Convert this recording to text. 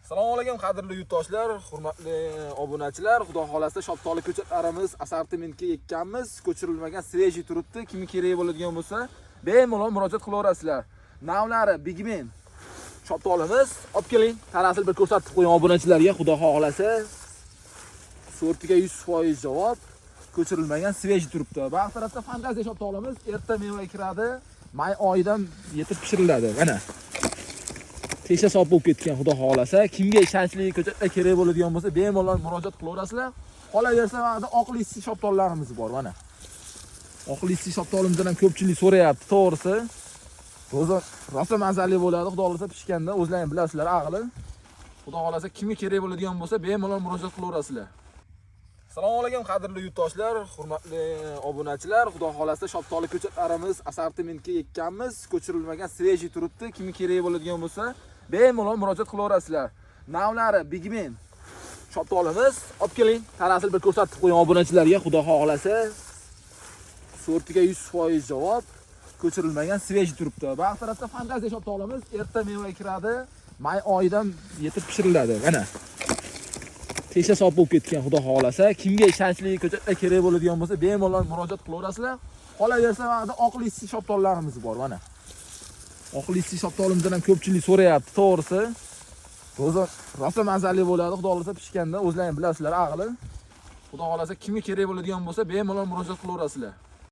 Assalomu alaykum qadrli yurtdoshlar, hurmatli obunachilar. Xudo xolasa shoptoli ko'chatlarimiz assortimentga ekkanmiz. Ko'chirilmagan sveji turibdi. Kimga kerak bo'ladigan bo'lsa, bemalol murojaat qilaverasizlar. Navlari Bigmen shoptolimiz. Olib keling, tanasini bir ko'rsatib qo'ying obunachilarga. Xudo xolasa sortiga 100% javob. Ko'chirilmagan sveji turibdi. Ba'zi tarafda fantaziya shoptolimiz erta meva kiradi. May oyidan yetib pishiriladi. Mana Tesha sop bo'lib ketgan, xudo xolasa. Kimga ishonchli ko'chatlar kerak bo'ladigan bo'lsa, bemalol murojaat qilaverasizlar. Qolaversa, mana oq lissi shoptollarimiz bor, mana. Oq lissi shoptolimizdan ko'pchilik so'rayapti, to'g'risi. Rosa mazali bo'ladi, xudo xolasa pishganda o'zlaringiz bilasizlar, aqli. Xudo xolasa kimga kerak bo'ladigan bo'lsa, bemalol murojaat qilaverasizlar. Assalomu alaykum qadrli yurtdoshlar, hurmatli obunachilar. Xudo xolasa shoptoli ko'chatlarimiz assortimentga ekkanmiz. Ko'chirilmagan sveji turibdi. Kimga kerak bo'ladigan bo'lsa, bemalol murojaat qilaverasizlar. Navlari Bigmen shoptolimiz. Olib keling, tanasini bir ko'rsatib qo'ying obunachilarga. Xudo xolasa sortiga 100% javob. Ko'chirilmagan sveji turibdi. Ba'zi tarafda fantaziya shoptolimiz erta meva kiradi. May oyidan yetib pishiriladi. Mana Tesha sop bo'lib ketgan, xudo xolasa. Kimga ishonchli ko'chatlar kerak bo'ladigan bo'lsa, bemalol murojaat qilaverasizlar. Qolaversa, mana oq lissi shoptollarimiz bor, mana. Oq lissi shoptolimizdan ko'pchilik so'rayapti, to'g'risi. Rosa mazali bo'ladi, xudo xolasa pishganda o'zlaringiz bilasizlar, aqli. Xudo xolasa kimga kerak bo'ladigan bo'lsa, bemalol murojaat qilaverasizlar.